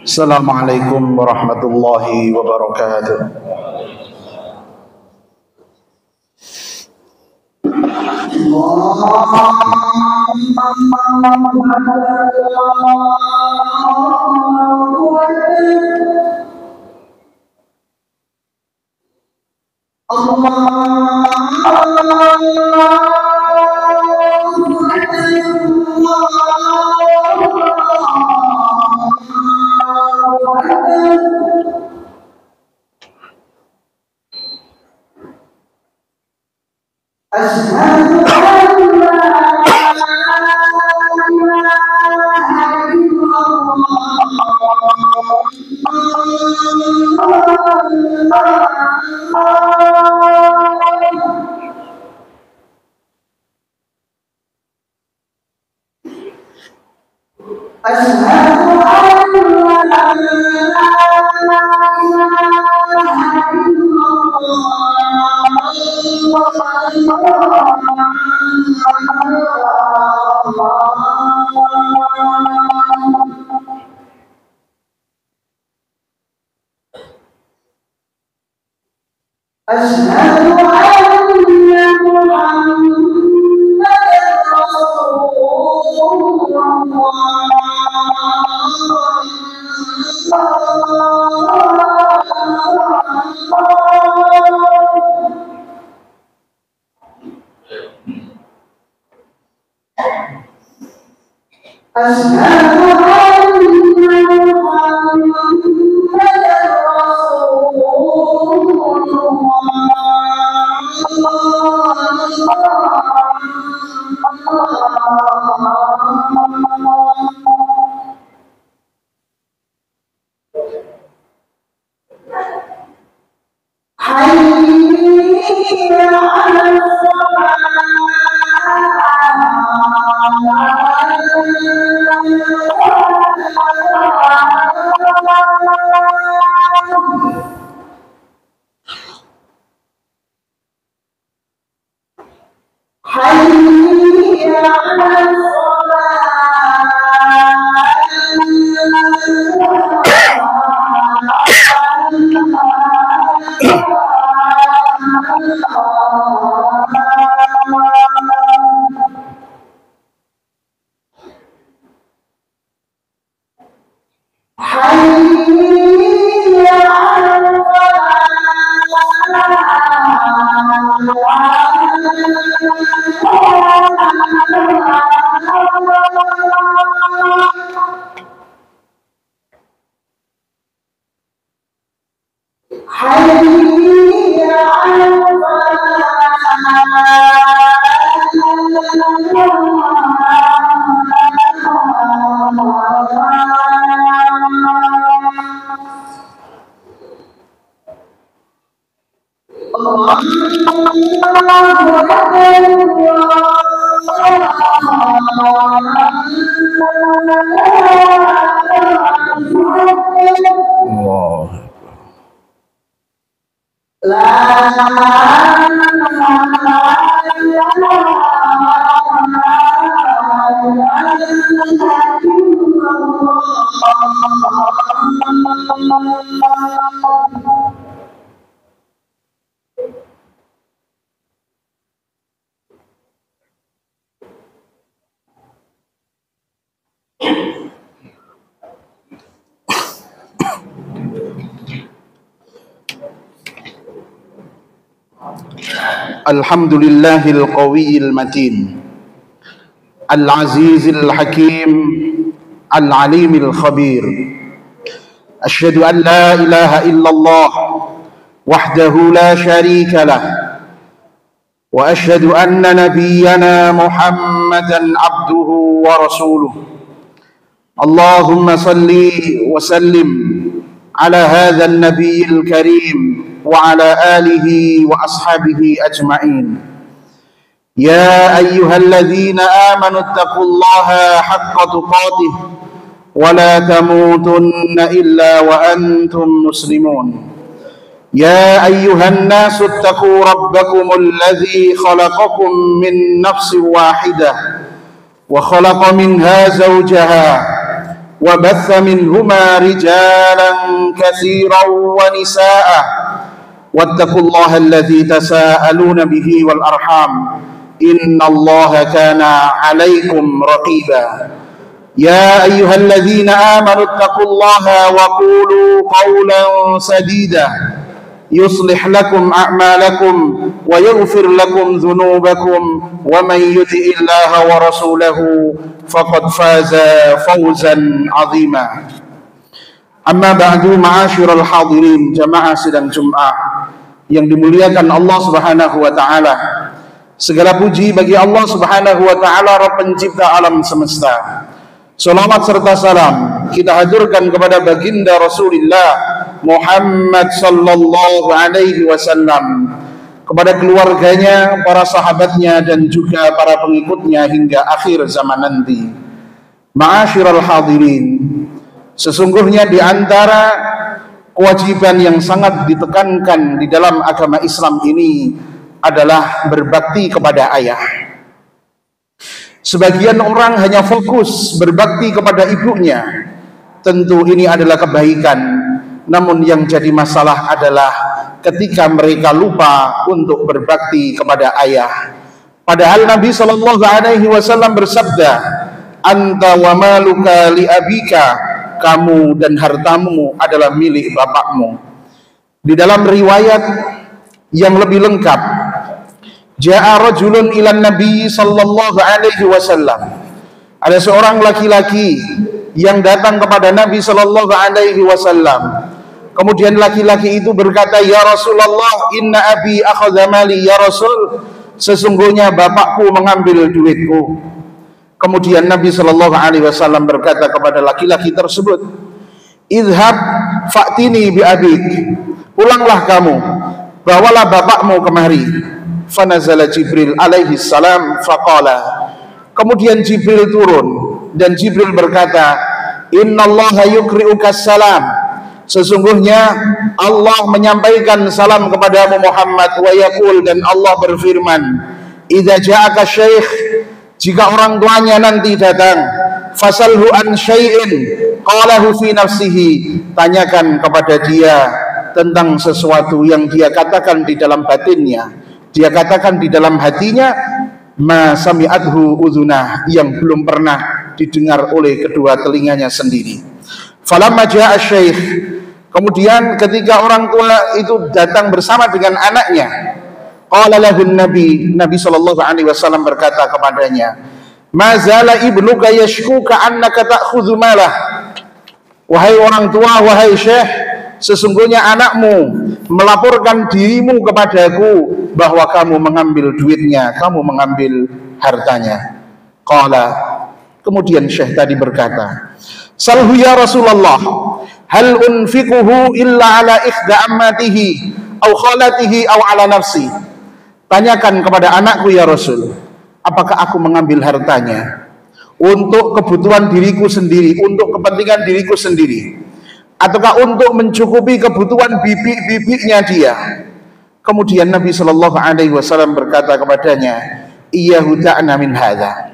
Assalamualaikum warahmatullahi wabarakatuh. Alhamdulillahil qawiyil matin, al-azizil hakim, al-alimil khabir. Asyhadu an la ilaha illallah wahdahu la syarika lah, wa asyhadu anna nabiyyana Muhammadan abduhu wa rasuluh. Allahumma salli wa sallim ala hadzal nabiyil karim wa ala alihi wa ashabihi ajma'in. Ya ayyuhalladzina amanu taqullaha haqqa tuqatih wa la tamutunna illa wa antum muslimun. Ya ayyuhan nasu taqu rabbakumul ladzi khalaqakum min nafsin wahidah wa khalaqa minha zawjaha وبث منهما رجالا كثيرا ونساء واتقوا الله الذي تساءلون به والأرحام إن الله كان عليكم رقيبا يا أيها الذين آمنوا اتقوا الله وقولوا قولا سديدا يصلح لكم أعمالكم ويغفر لكم ذنوبكم ومن يطع الله ورسوله فقد فاز فوزا عظيما أما بعد معاشر الحاضرين jamaah sidang Jumat yang dimuliakan Allah Subhanahu wa taala. Segala puji bagi Allah Subhanahu wa taala, Rabb pencipta alam semesta. Salawat serta salam kita haturkan kepada baginda Rasulullah Muhammad sallallahu alaihi wasallam, kepada keluarganya, para sahabatnya dan juga para pengikutnya hingga akhir zaman nanti. Ma'asyiral hadirin, sesungguhnya di antara kewajiban yang sangat ditekankan di dalam agama Islam ini adalah berbakti kepada ayah. Sebagian orang hanya fokus berbakti kepada ibunya. Tentu ini adalah kebaikan, namun yang jadi masalah adalah ketika mereka lupa untuk berbakti kepada ayah. Padahal Nabi Shallallahu Alaihi Wasallam bersabda, "Anta wa maluka li abika," kamu dan hartamu adalah milik bapakmu. Di dalam riwayat yang lebih lengkap, ja'a rajulun ilan Nabi sallallahu alaihi wasallam. Ada seorang laki-laki yang datang kepada Nabi sallallahu alaihi wasallam. Kemudian laki-laki itu berkata, "Ya Rasulullah, inna abi akhadha mali ya Rasul." Sesungguhnya bapakku mengambil duitku. Kemudian Nabi sallallahu alaihi wasallam berkata kepada laki-laki tersebut, "Idhab fa'tini bi abik." Pulanglah kamu, bawalah bapakmu kemari. Fanazala Jibril alaihi salam faqala. Kemudian Jibril turun dan Jibril berkata, "Innallaha yukri'uka salam." Sesungguhnya Allah menyampaikan salam kepadamu Muhammad, wa yaqul, dan Allah berfirman, "Idza ja'aka syekh," jika orang tuanya nanti datang, "fasalhu an syai'in qalahu fi nafsihi," tanyakan kepada dia tentang sesuatu yang dia katakan di dalam batinnya, dia katakan di dalam hatinya, ma sami'athu udhunah, yang belum pernah didengar oleh kedua telinganya sendiri. Falamma ja'a syekh, kemudian ketika orang tua itu datang bersama dengan anaknya, qala lahu Nabi sallallahu alaihi wasallam berkata kepadanya, "Ma zala ibnuka yashkuka annaka ta'khudhu malah." Wahai orang tua, wahai syekh, sesungguhnya anakmu melaporkan dirimu kepadaku bahwa kamu mengambil duitnya, kamu mengambil hartanya. Qala, kemudian syekh tadi berkata, "Salhu ya Rasulullah, hal unfiquhu illa ala ikhda ammatihi au khalatihi au ala nafsi." Tanyakan kepada anakku ya Rasul, apakah aku mengambil hartanya untuk kebutuhan diriku sendiri, untuk kepentingan diriku sendiri, ataukah untuk mencukupi kebutuhan bibi-bibinya dia? Kemudian Nabi Shallallahu Alaihi Wasallam berkata kepadanya, "Iyyahu ta'na min hadza."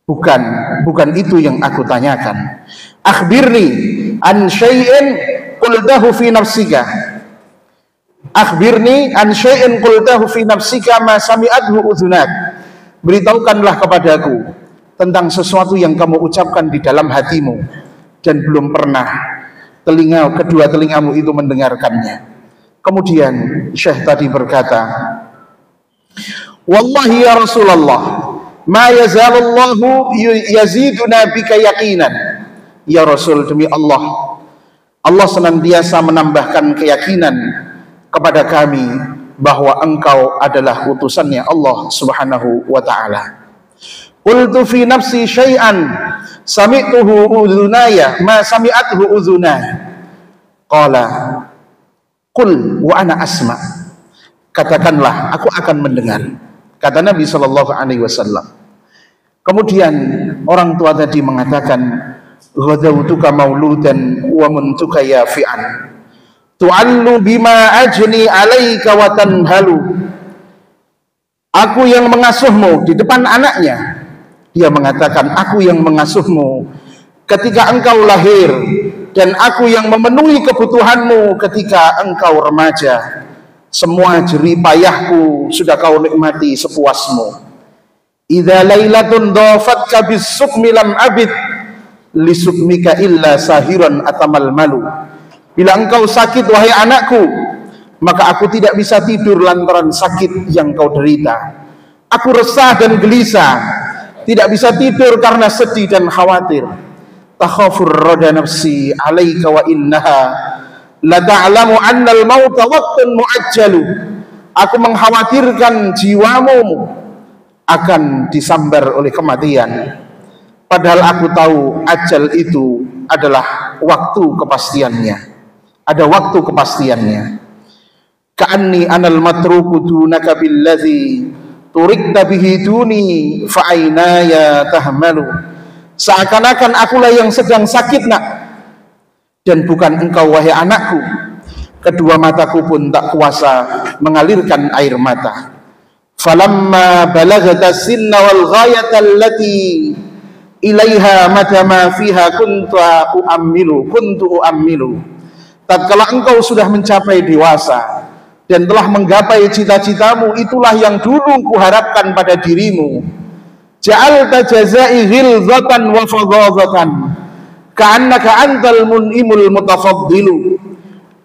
Bukan itu yang aku tanyakan. Akhbirni an syai'in qultahu fi nafsika. Akhbirni an syai'in qultahu fi nafsika ma sami'athu udhunak. Beritahukanlah kepadaku tentang sesuatu yang kamu ucapkan di dalam hatimu dan belum pernah kedua telingamu itu mendengarkannya. Kemudian syekh tadi berkata, "Wallahi ya Rasulullah, ma yazalullahu yaziduna bika yaqinan." Ya Rasul, demi Allah, Allah senantiasa menambahkan keyakinan kepada kami bahwa engkau adalah utusannya Allah Subhanahu wa ta'ala. Qultu fi nafsi syai'an sami'tuhu udhunaya ma sami'athu udhunaya. Qala qul wa ana asma'. Katakanlah, aku akan mendengar, kata Nabi sallallahu alaihi wasallam. Kemudian orang tua tadi mengatakan, ghadawtuka mauludan wa muntuka yafi'an tu'allu bima ajni alaika wa tanhalu. Aku yang mengasuhmu, di depan anaknya dia mengatakan, aku yang mengasuhmu ketika engkau lahir, dan aku yang memenuhi kebutuhanmu ketika engkau remaja. Semua jerih payahku sudah kau nikmati sepuasmu. Idza lailatun dhafatka bisukmi lam abid lisukmika illa sahiran atamal malu. Bila engkau sakit wahai anakku, maka aku tidak bisa tidur lantaran sakit yang kau derita. Aku resah dan gelisah, tidak bisa tidur karena sedih dan khawatir. Takhafur rada nafsi alaika wa innaha la ta'lamu anna al-mauta waqtun mu'ajjalu. Aku mengkhawatirkan jiwamu akan disambar oleh kematian, padahal aku tahu ajal itu adalah waktu kepastiannya, ada waktu kepastiannya. Ka'anni anal matruku dunaka billadzi turikta bihi duni fa aynaya tahmalu. Seakan-akan akulah yang sedang sakit, nak, dan bukan engkau wahai anakku. Kedua mataku pun tak kuasa mengalirkan air mata. Falamma balagta sinna wal ghayata allati ilaiha mata ma fiha kuntu uammilu. Tatkala engkau sudah mencapai dewasa dan telah menggapai cita-citamu, itulah yang dulu kuharapkan pada dirimu. Ja'alta jazai ghilzatan wa fadhadhatan ka'annaka antal mun'imul mutafaddilu.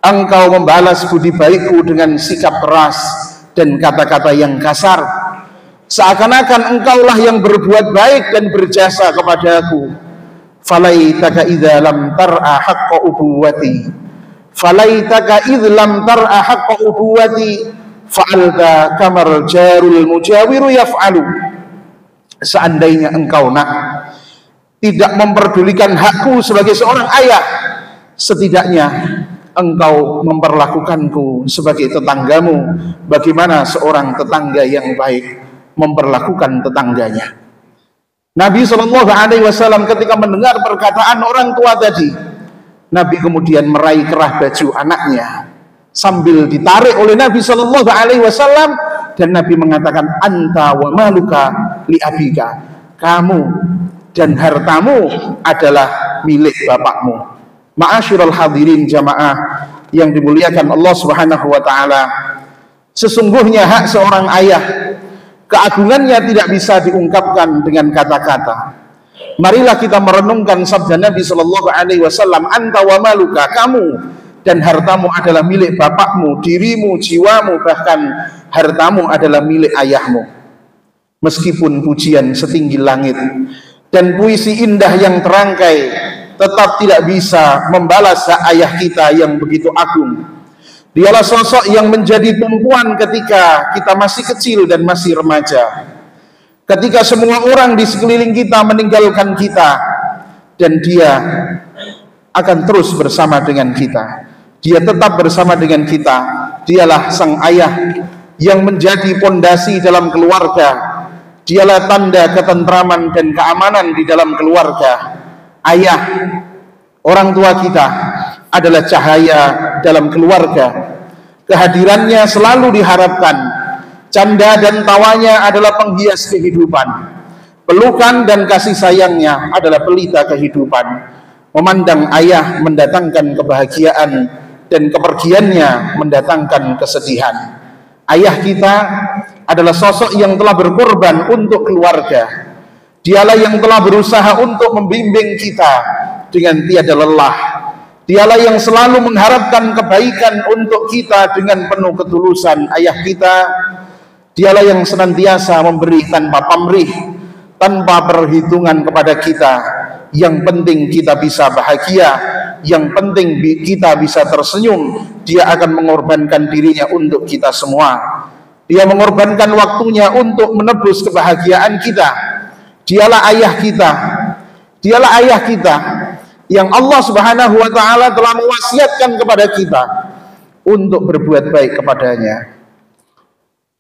Engkau membalas budi baikku dengan sikap keras dan kata-kata yang kasar, seakan-akan engkaulah yang berbuat baik dan berjasa kepadaku. Falaitaka idza lam tar'a haqqa ubuwati, falaitaka idza lam tar'a haqqa ubuwati fa'alta kamar jarul mujawiru yaf'alu. Seandainya engkau, nak, tidak memperdulikan hakku sebagai seorang ayah, setidaknya engkau memperlakukanku sebagai tetanggamu, bagaimana seorang tetangga yang baik memperlakukan tetangganya. Nabi SAW ketika mendengar perkataan orang tua tadi, Nabi kemudian meraih kerah baju anaknya sambil ditarik oleh Nabi SAW, dan Nabi mengatakan, anta wa maluka li abika, kamu dan hartamu adalah milik bapakmu. Ma'asyiral hadirin jamaah yang dimuliakan Allah Subhanahu wa taala, sesungguhnya hak seorang ayah, keagungannya tidak bisa diungkapkan dengan kata-kata. Marilah kita merenungkan sabda Nabi sallallahu alaihi wasallam, anta wa maluka, kamu dan hartamu adalah milik bapakmu, dirimu, jiwamu, bahkan hartamu adalah milik ayahmu. Meskipun pujian setinggi langit dan puisi indah yang terangkai tetap tidak bisa membalas hak ayah kita yang begitu agung. Dialah sosok yang menjadi tumpuan ketika kita masih kecil dan masih remaja, ketika semua orang di sekeliling kita meninggalkan kita, dan dia akan terus bersama dengan kita. Dia tetap bersama dengan kita. Dialah sang ayah yang menjadi pondasi dalam keluarga. Dialah tanda ketentraman dan keamanan di dalam keluarga. Ayah, orang tua kita, adalah cahaya dalam keluarga. Kehadirannya selalu diharapkan. Canda dan tawanya adalah penghias kehidupan. Pelukan dan kasih sayangnya adalah pelita kehidupan. Memandang ayah mendatangkan kebahagiaan, dan kepergiannya mendatangkan kesedihan. Ayah kita adalah sosok yang telah berkorban untuk keluarga. Dialah yang telah berusaha untuk membimbing kita dengan tiada lelah. Dialah yang selalu mengharapkan kebaikan untuk kita dengan penuh ketulusan. Ayah kita, dialah yang senantiasa memberi tanpa pamrih, tanpa perhitungan kepada kita. Yang penting kita bisa bahagia, yang penting kita bisa tersenyum. Dia akan mengorbankan dirinya untuk kita semua. Dia mengorbankan waktunya untuk menebus kebahagiaan kita. Dialah ayah kita. Dialah ayah kita yang Allah Subhanahu wa taala telah mewasiatkan kepada kita untuk berbuat baik kepadanya.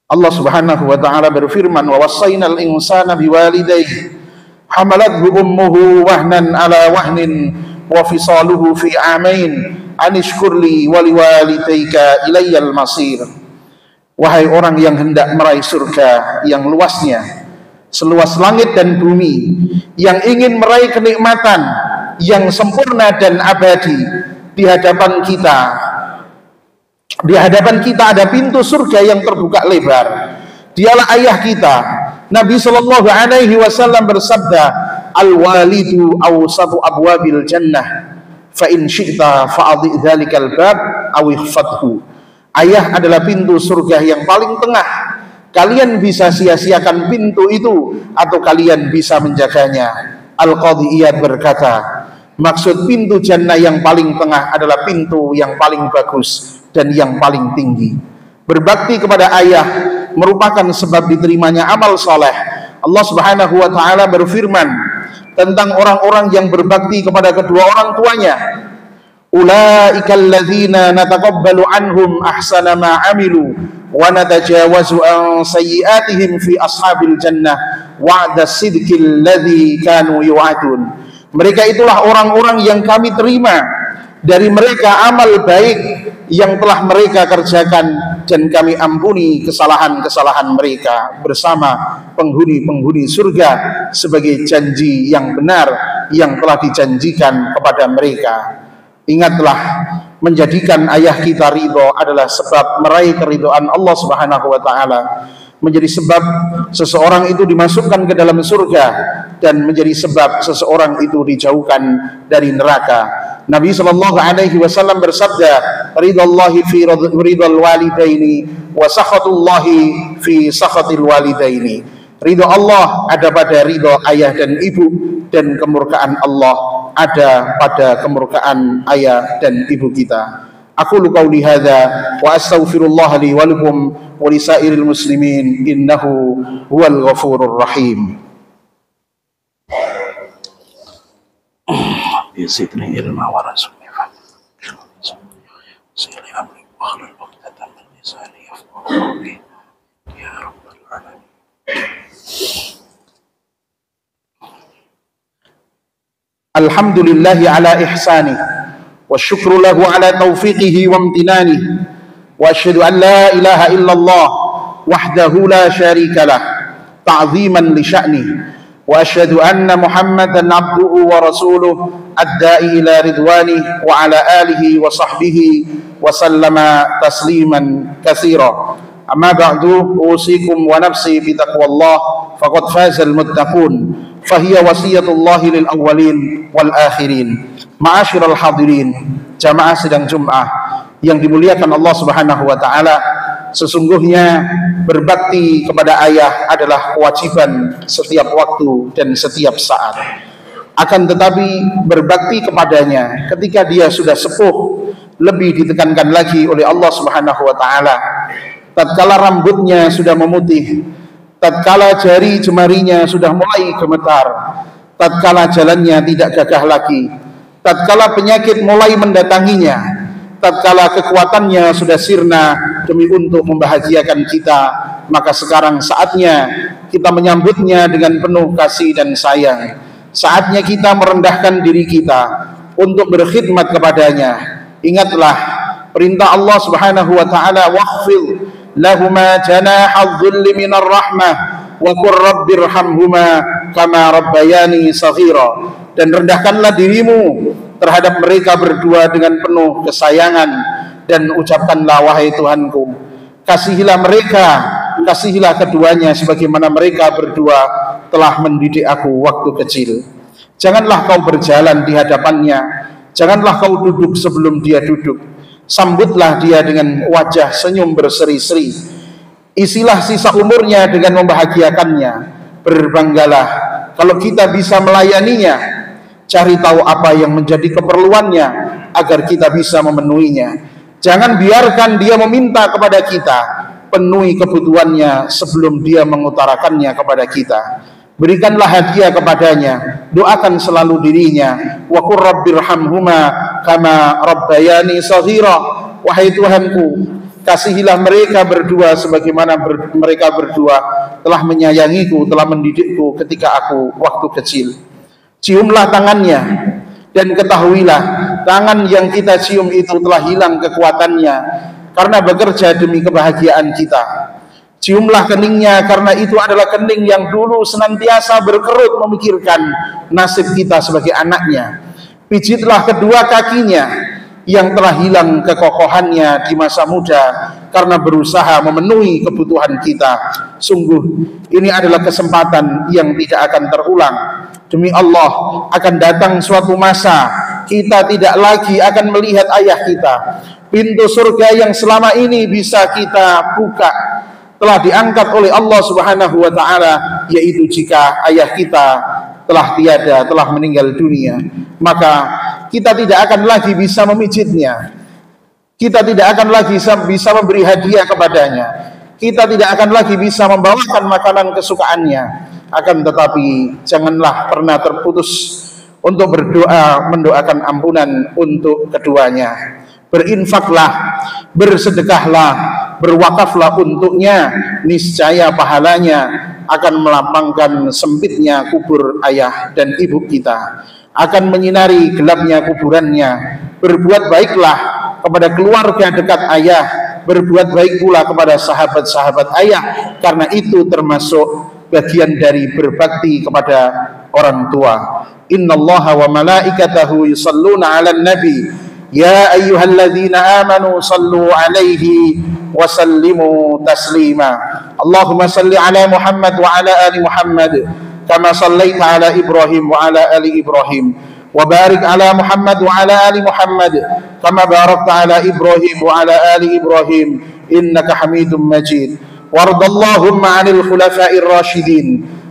Allah Subhanahu wa taala berfirman, wa wassaynal insana biwalidayhi hamalathu ummuhu wahnan ala wahnin wa fisaluhu fi amain anishkurli wa liwalidayka ilayyal masir. Wahai orang yang hendak meraih surga yang luasnya seluas langit dan bumi, yang ingin meraih kenikmatan, yang sempurna dan abadi di hadapan kita. Di hadapan kita ada pintu surga yang terbuka lebar. Dialah ayah kita. Nabi Shallallahu Alaihi Wasallam bersabda, al-walidu awsatu abwabil jannah, fa in syi'ta fa'adhi dzalikal bab aw ikhfadhu. Ayah adalah pintu surga yang paling tengah. Kalian bisa sia-siakan pintu itu atau kalian bisa menjaganya. Al-Qadhi Iyad berkata, maksud pintu jannah yang paling tengah adalah pintu yang paling bagus dan yang paling tinggi. Berbakti kepada ayah merupakan sebab diterimanya amal soleh. Allah Subhanahu wa ta'ala berfirman tentang orang-orang yang berbakti kepada kedua orang tuanya, ulaikal ladzina nataqabbalu anhum ahsana ma amilu wa natajawazu an sayyi'atihim fi ashabil jannah wa'da sidqil ladzi kanu yu'adun. Mereka itulah orang-orang yang kami terima dari mereka amal baik yang telah mereka kerjakan, dan kami ampuni kesalahan-kesalahan mereka bersama penghuni-penghuni surga sebagai janji yang benar yang telah dijanjikan kepada mereka. Ingatlah, menjadikan ayah kita ridho adalah sebab meraih keridhaan Allah Subhanahu wa ta'ala, menjadi sebab seseorang itu dimasukkan ke dalam surga, dan menjadi sebab seseorang itu dijauhkan dari neraka. Nabi Shallallahu Alaihi Wasallam bersabda, ridallahi fi ridal walidaini wa sakhatullahi fi sakhatil walidaini. Ridho Allah ada pada ridho ayah dan ibu, dan kemurkaan Allah ada pada kemurkaan ayah dan ibu kita. Aqulu qauli hadza wa astaghfirullah li wa lakum wa lisairil muslimin innahu huwal ghafurur rahim. Zidni ilma wa razqni sili amri wa hlul 'uqdatam min lisani yafqahu qawli ya rabbal alamin. Alhamdulillahi ala ihsani wa syukru lahu ala taufiqihi wa amtinani wa asyhadu an la ilaha illallah wahdahu la syarika lah ta'ziman li sya'ni wa asyhadu anna Muhammadan abduhu wa rasuluh ad-da'i ila ridwani wa ala alihi wa sahbihi wa sallama tasliman katsira. Amma ba'du, usikum wa nafsi bi taqwallah faqad fazal muttaqun fahiya wasiyatullahi lil awwalin wal akhirin. Ma'asyiral hadirin, jamaah sidang Jumat yang dimuliakan Allah Subhanahu wa taala, sesungguhnya berbakti kepada ayah adalah kewajiban setiap waktu dan setiap saat. Akan tetapi berbakti kepadanya ketika dia sudah sepuh lebih ditekankan lagi oleh Allah Subhanahu wa taala. Tatkala rambutnya sudah memutih, tatkala jari jemarinya sudah mulai gemetar, tatkala jalannya tidak gagah lagi, tatkala penyakit mulai mendatanginya, tatkala kekuatannya sudah sirna demi untuk membahagiakan kita, maka sekarang saatnya kita menyambutnya dengan penuh kasih dan sayang. Saatnya kita merendahkan diri kita untuk berkhidmat kepadanya. Ingatlah perintah Allah Subhanahu wa taala, wakhfid lahuma janaha dhulli minar rahmah wa qur rabbirhamhuma kama rabbayani shaghira. Dan rendahkanlah dirimu terhadap mereka berdua dengan penuh kesayangan, dan ucapkanlah, wahai Tuhanku, kasihilah mereka, kasihilah keduanya sebagaimana mereka berdua telah mendidik aku waktu kecil. Janganlah kau berjalan di hadapannya, janganlah kau duduk sebelum dia duduk. Sambutlah dia dengan wajah senyum berseri-seri. Isilah sisa umurnya dengan membahagiakannya. Berbanggalah kalau kita bisa melayaninya. Cari tahu apa yang menjadi keperluannya agar kita bisa memenuhinya. Jangan biarkan dia meminta kepada kita, penuhi kebutuhannya sebelum dia mengutarakannya kepada kita. Berikanlah hadiah kepadanya, doakan selalu dirinya. Wa qur rabbirhamhuma kama rabbayani shaghira. Wahai Tuhanku, kasihilah mereka berdua sebagaimana mereka berdua telah menyayangiku, telah mendidikku ketika aku waktu kecil. Ciumlah tangannya dan ketahuilah, tangan yang kita cium itu telah hilang kekuatannya karena bekerja demi kebahagiaan kita. Ciumlah keningnya, karena itu adalah kening yang dulu senantiasa berkerut memikirkan nasib kita sebagai anaknya. Pijitlah kedua kakinya yang telah hilang kekokohannya di masa muda karena berusaha memenuhi kebutuhan kita. Sungguh ini adalah kesempatan yang tidak akan terulang. Demi Allah, akan datang suatu masa kita tidak lagi akan melihat ayah kita. Pintu surga yang selama ini bisa kita buka telah diangkat oleh Allah Subhanahu wa taala, yaitu jika ayah kita telah tiada, telah meninggal dunia. Maka kita tidak akan lagi bisa memijitnya, kita tidak akan lagi bisa memberi hadiah kepadanya, kita tidak akan lagi bisa membawakan makanan kesukaannya. Akan tetapi janganlah pernah terputus untuk berdoa, mendoakan ampunan untuk keduanya. Berinfaklah, bersedekahlah, berwakaflah untuknya, niscaya pahalanya akan melapangkan sempitnya kubur ayah dan ibu kita, akan menyinari gelapnya kuburannya. Berbuat baiklah kepada keluarga dekat ayah, berbuat baik pula kepada sahabat-sahabat ayah, karena itu termasuk bagian dari berbakti kepada orang tua. Innallaha wa malaikatahu yusalluna 'alan nabi ya ayyuhalladzina amanu sallu 'alaihi wa sallimu taslima. Allahumma salli 'ala Muhammad wa 'ala ali Muhammad kama sallaita 'ala Ibrahim wa 'ala ali Ibrahim wa barik 'ala Muhammad wa 'ala ali Muhammad kama barakta 'ala Ibrahim wa 'ala ali Ibrahim innaka Hamidum Majid. وارض اللهم عن الخلفاء الراشدين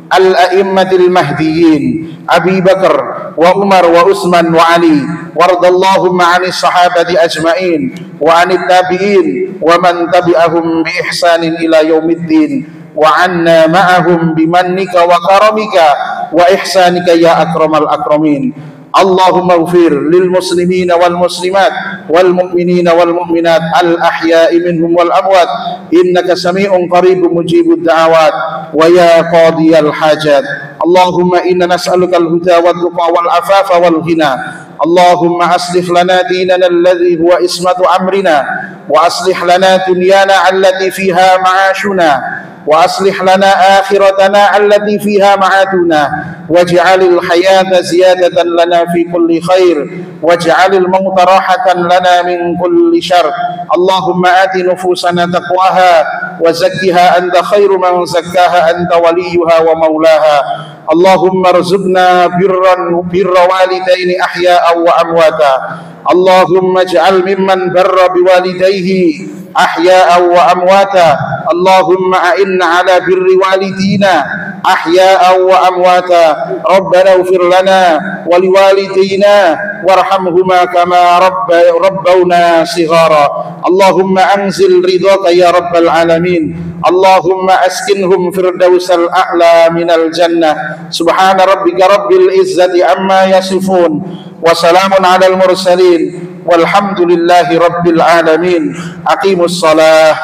الأئمة المهديين أبي بكر وعمر وعثمان وعلي. وارض اللهم عن الصحابة أجمعين وعن التابعين ومن تبعهم بإحسان إلى يوم الدين وعنا معهم بمنك وكرمك وإحسانك يا أكرم الأكرمين. اللهم اغفر للمسلمين والمسلمات والمؤمنين والمؤمنات الأحياء منهم والأموات إنك سميع قريب مجيب الدعوات ويا قاضي الحاجات. اللهم إنا نسألك الهدى والتقى والعفاف والغنى. اللهم أصلح لنا ديننا الذي هو عصمة أمرنا وأصلح لنا دنيانا التي فيها معاشنا وأصلح لنا آخرتنا التي فيها معادنا واجعل الحياة زيادة لنا في كل خير واجعل الموت راحة لنا من كل شر. اللهم آت نفوسنا تقواها وزكها أنت خير من زكاها أنت وليها ومولاها. اللهم ارزقنا بر والدين أحياء وأمواتا. اللهم اجعل ممن بر بوالديه أحياء وأمواتا. اللهم أعنا على بر والدينا أحياء وأمواتا. ربنا اغفر لنا ولوالدينا وارحمهما كما ربونا صغارا. اللهم أنزل رضاك يا رب العالمين. اللهم أسكنهم فردوس الأعلى من الجنة. سبحان ربك رب العزة عما يصفون وسلام على المرسلين والحمد لله رب العالمين. أقيموا الصلاة.